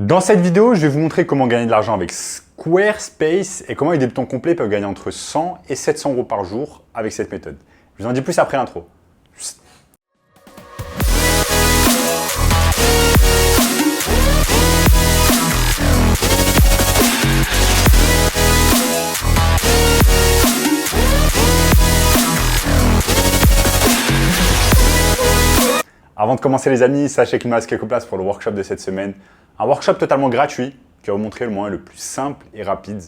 Dans cette vidéo, je vais vous montrer comment gagner de l'argent avec Squarespace et comment les débutants complets peuvent gagner entre 100 et 700 euros par jour avec cette méthode. Je vous en dis plus après l'intro. Avant de commencer les amis, sachez qu'il me reste quelques places pour le workshop de cette semaine. Un workshop totalement gratuit qui va vous montrer le moyen le plus simple et rapide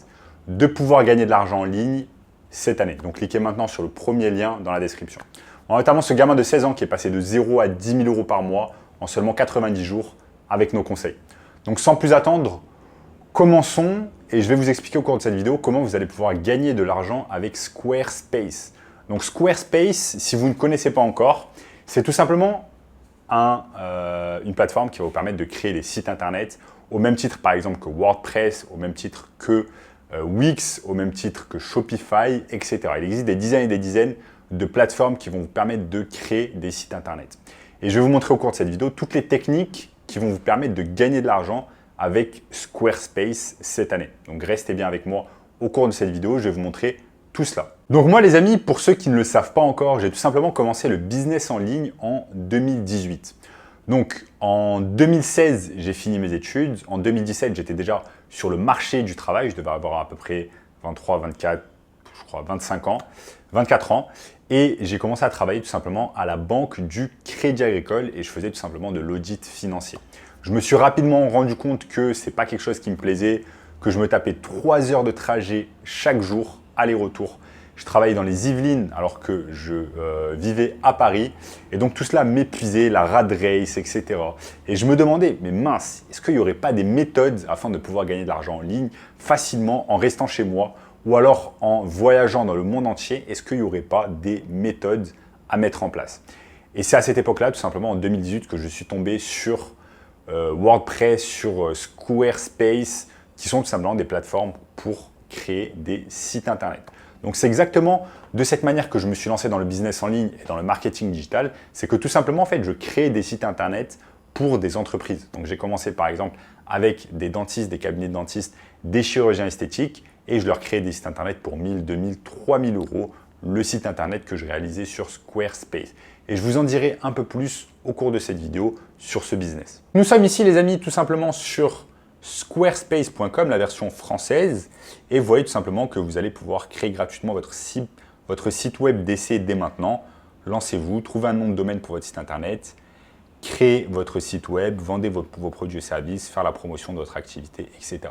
de pouvoir gagner de l'argent en ligne cette année. Donc cliquez maintenant sur le premier lien dans la description. On a notamment ce gamin de 16 ans qui est passé de 0 à 10 000 euros par mois en seulement 90 jours avec nos conseils. Donc sans plus attendre, commençons et je vais vous expliquer au cours de cette vidéo comment vous allez pouvoir gagner de l'argent avec Squarespace. Donc Squarespace, si vous ne connaissez pas encore, c'est tout simplement une plateforme qui va vous permettre de créer des sites internet au même titre par exemple que WordPress, au même titre que Wix, au même titre que Shopify, etc. Il existe des dizaines et des dizaines de plateformes qui vont vous permettre de créer des sites internet. Et je vais vous montrer au cours de cette vidéo toutes les techniques qui vont vous permettre de gagner de l'argent avec Squarespace cette année. Donc restez bien avec moi au cours de cette vidéo, je vais vous montrer tout cela. Donc moi les amis, pour ceux qui ne le savent pas encore, j'ai tout simplement commencé le business en ligne en 2018. Donc en 2016, j'ai fini mes études. En 2017, j'étais déjà sur le marché du travail. Je devais avoir à peu près 23, 24, je crois 25 ans, 24 ans. Et j'ai commencé à travailler tout simplement à la banque du Crédit Agricole et je faisais tout simplement de l'audit financier. Je me suis rapidement rendu compte que ce n'est pas quelque chose qui me plaisait, que je me tapais 3 heures de trajet chaque jour, aller-retour. Je travaillais dans les Yvelines alors que je vivais à Paris. Et donc tout cela m'épuisait, la rat race, etc. Et je me demandais, mais mince, est-ce qu'il n'y aurait pas des méthodes afin de pouvoir gagner de l'argent en ligne facilement en restant chez moi ou alors en voyageant dans le monde entier? Est-ce qu'il n'y aurait pas des méthodes à mettre en place? Et c'est à cette époque-là, tout simplement en 2018, que je suis tombé sur WordPress, sur Squarespace, qui sont tout simplement des plateformes pour créer des sites internet. Donc c'est exactement de cette manière que je me suis lancé dans le business en ligne et dans le marketing digital, c'est que tout simplement en fait je crée des sites internet pour des entreprises. Donc j'ai commencé par exemple avec des dentistes, des cabinets de dentistes, des chirurgiens esthétiques et je leur créais des sites internet pour 1000, 2000, 3000 euros, le site internet que je réalisais sur Squarespace. Et je vous en dirai un peu plus au cours de cette vidéo sur ce business. Nous sommes ici les amis tout simplement sur squarespace.com, la version française, et vous voyez tout simplement que vous allez pouvoir créer gratuitement votre site web d'essai dès maintenant. Lancez-vous, trouvez un nom de domaine pour votre site internet, créez votre site web, vendez vos produits et services, faire la promotion de votre activité, etc.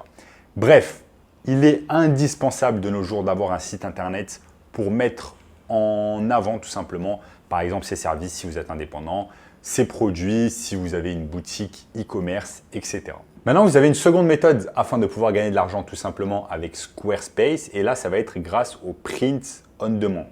Bref, il est indispensable de nos jours d'avoir un site internet pour mettre en avant tout simplement, par exemple, ses services si vous êtes indépendant, ses produits si vous avez une boutique e-commerce, etc. Maintenant, vous avez une seconde méthode afin de pouvoir gagner de l'argent tout simplement avec Squarespace et là, ça va être grâce au print on demand.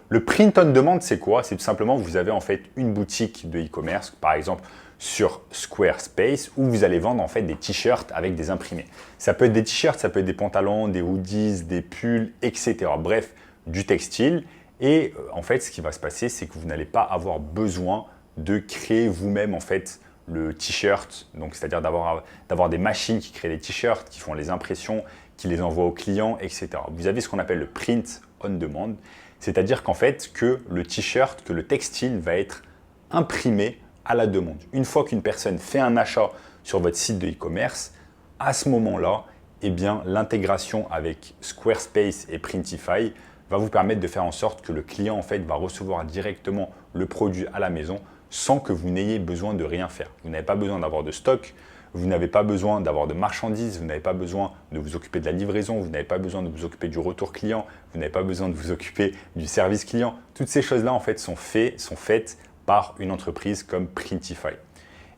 Le print on demand, c'est quoi? C'est tout simplement vous avez en fait une boutique de e-commerce, par exemple sur Squarespace où vous allez vendre en fait des t-shirts avec des imprimés. Ça peut être des t-shirts, ça peut être des pantalons, des hoodies, des pulls, etc. Bref, du textile. Et en fait, ce qui va se passer, c'est que vous n'allez pas avoir besoin de créer vous-même en fait le t-shirt, donc c'est-à-dire d'avoir des machines qui créent les t-shirts, qui font les impressions, qui les envoient aux clients, etc. Vous avez ce qu'on appelle le print on demand, c'est-à-dire qu'en fait que le t-shirt, que le textile va être imprimé à la demande. Une fois qu'une personne fait un achat sur votre site de e-commerce, à ce moment-là, eh bien l'intégration avec Squarespace et Printify va vous permettre de faire en sorte que le client en fait va recevoir directement le produit à la maison sans que vous n'ayez besoin de rien faire. Vous n'avez pas besoin d'avoir de stock, vous n'avez pas besoin d'avoir de marchandises, vous n'avez pas besoin de vous occuper de la livraison, vous n'avez pas besoin de vous occuper du retour client, vous n'avez pas besoin de vous occuper du service client. Toutes ces choses-là en fait sont faites par une entreprise comme Printify.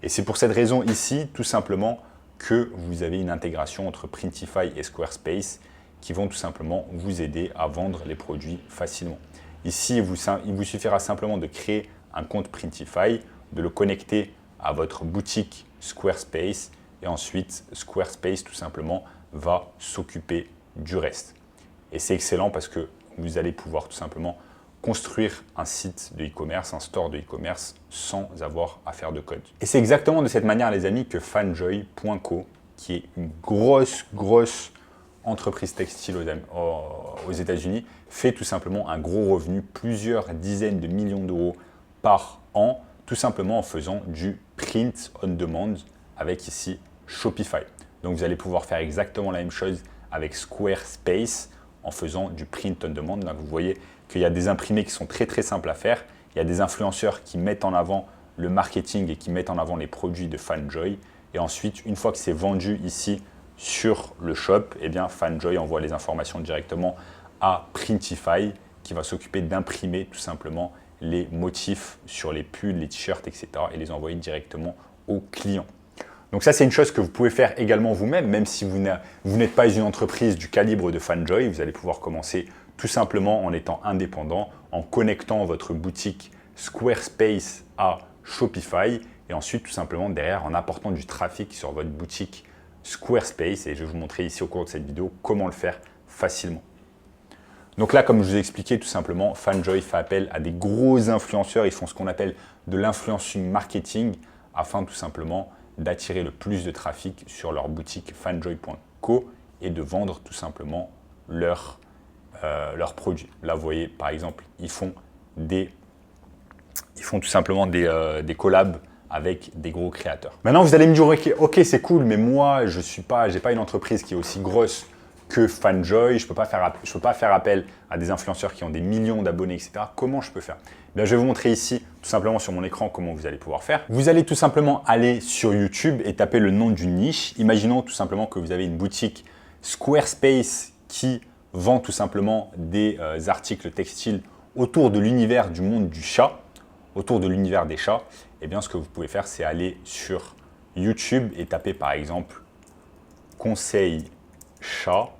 Et c'est pour cette raison ici, tout simplement, que vous avez une intégration entre Printify et Squarespace qui vont tout simplement vous aider à vendre les produits facilement. Ici, il vous suffira simplement de créer un compte Printify, de le connecter à votre boutique Squarespace et ensuite Squarespace tout simplement va s'occuper du reste. Et c'est excellent parce que vous allez pouvoir tout simplement construire un site de e-commerce, un store de e-commerce sans avoir à faire de code. Et c'est exactement de cette manière les amis que Fanjoy.co qui est une grosse entreprise textile aux États-Unis, fait tout simplement un gros revenu, plusieurs dizaines de millions d'euros par an, tout simplement en faisant du print on demand avec ici Shopify. Donc vous allez pouvoir faire exactement la même chose avec Squarespace en faisant du print on demand. Donc vous voyez qu'il y a des imprimés qui sont très simples à faire. Il y a des influenceurs qui mettent en avant le marketing et qui mettent en avant les produits de Fanjoy. Et ensuite, une fois que c'est vendu ici sur le shop, eh bien Fanjoy envoie les informations directement à Printify qui va s'occuper d'imprimer tout simplement les motifs sur les pulls, les t-shirts, etc. et les envoyer directement aux clients. Donc ça, c'est une chose que vous pouvez faire également vous-même, même si vous n'êtes pas une entreprise du calibre de Fanjoy. Vous allez pouvoir commencer tout simplement en étant indépendant, en connectant votre boutique Squarespace à Shopify et ensuite tout simplement derrière en apportant du trafic sur votre boutique Squarespace. Et je vais vous montrer ici au cours de cette vidéo comment le faire facilement. Donc là, comme je vous ai expliqué, tout simplement, Fanjoy fait appel à des gros influenceurs. Ils font ce qu'on appelle de l'influencing marketing afin tout simplement d'attirer le plus de trafic sur leur boutique fanjoy.co et de vendre tout simplement leurs produits. Là, vous voyez, par exemple, ils font tout simplement des collabs avec des gros créateurs. Maintenant, vous allez me dire, ok, c'est cool, mais moi, je n'ai pas une entreprise qui est aussi grosse que Fanjoy, je ne peux pas faire appel à des influenceurs qui ont des millions d'abonnés, etc. Comment je peux faire? Bien, je vais vous montrer ici, tout simplement sur mon écran, comment vous allez pouvoir faire. Vous allez tout simplement aller sur YouTube et taper le nom d'une niche. Imaginons tout simplement que vous avez une boutique Squarespace qui vend tout simplement des articles textiles autour de l'univers du monde du chat, autour de l'univers des chats. Eh bien, ce que vous pouvez faire, c'est aller sur YouTube et taper par exemple « Conseil chat »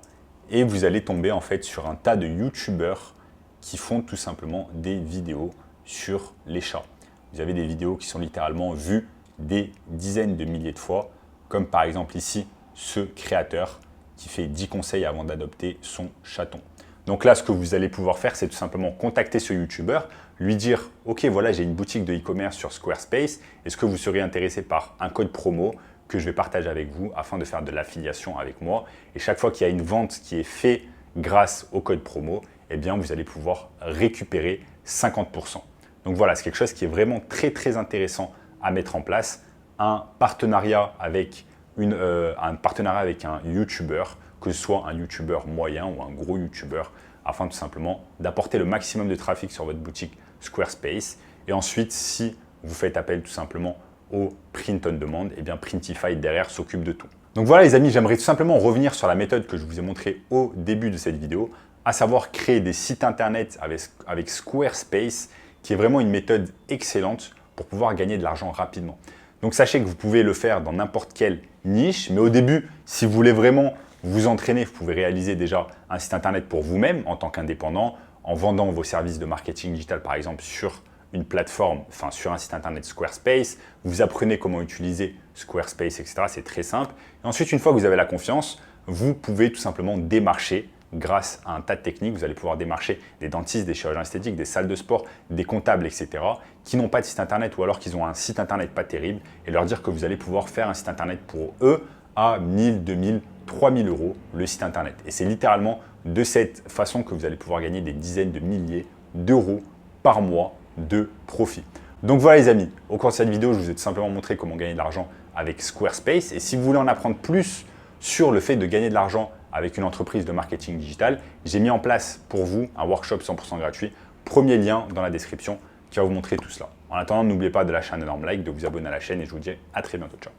et vous allez tomber en fait sur un tas de YouTubeurs qui font tout simplement des vidéos sur les chats. Vous avez des vidéos qui sont littéralement vues des dizaines de milliers de fois, comme par exemple ici, ce créateur qui fait 10 conseils avant d'adopter son chaton. Donc là, ce que vous allez pouvoir faire, c'est tout simplement contacter ce YouTuber, lui dire « Ok, voilà, j'ai une boutique de e-commerce sur Squarespace. Est-ce que vous seriez intéressé par un code promo que je vais partager avec vous afin de faire de l'affiliation avec moi ?» Et chaque fois qu'il y a une vente qui est faite grâce au code promo, eh bien, vous allez pouvoir récupérer 50%. Donc voilà, c'est quelque chose qui est vraiment très intéressant à mettre en place. Un partenariat avec un YouTuber, que ce soit un YouTuber moyen ou un gros YouTuber, afin tout simplement d'apporter le maximum de trafic sur votre boutique Squarespace. Et ensuite, si vous faites appel tout simplement au print on demand, eh bien Printify derrière s'occupe de tout. Donc voilà les amis, j'aimerais tout simplement revenir sur la méthode que je vous ai montrée au début de cette vidéo, à savoir créer des sites internet avec Squarespace, qui est vraiment une méthode excellente pour pouvoir gagner de l'argent rapidement. Donc sachez que vous pouvez le faire dans n'importe quelle niche, mais au début, si vous voulez vraiment vous entraîner, vous pouvez réaliser déjà un site internet pour vous-même en tant qu'indépendant, en vendant vos services de marketing digital par exemple sur une plateforme, enfin sur un site internet Squarespace, vous apprenez comment utiliser Squarespace, etc. C'est très simple. Et ensuite, une fois que vous avez la confiance, vous pouvez tout simplement démarcher grâce à un tas de techniques. Vous allez pouvoir démarcher des dentistes, des chirurgiens esthétiques, des salles de sport, des comptables, etc. qui n'ont pas de site internet ou alors qu'ils ont un site internet pas terrible et leur dire que vous allez pouvoir faire un site internet pour eux à 1000, 2000, 3000 euros le site internet. Et c'est littéralement de cette façon que vous allez pouvoir gagner des dizaines de milliers d'euros par mois de profit. Donc voilà les amis, au cours de cette vidéo, je vous ai tout simplement montré comment gagner de l'argent avec Squarespace. Et si vous voulez en apprendre plus sur le fait de gagner de l'argent avec une entreprise de marketing digital, j'ai mis en place pour vous un workshop 100% gratuit. Premier lien dans la description qui va vous montrer tout cela. En attendant, n'oubliez pas de lâcher un énorme like, de vous abonner à la chaîne et je vous dis à très bientôt. Ciao.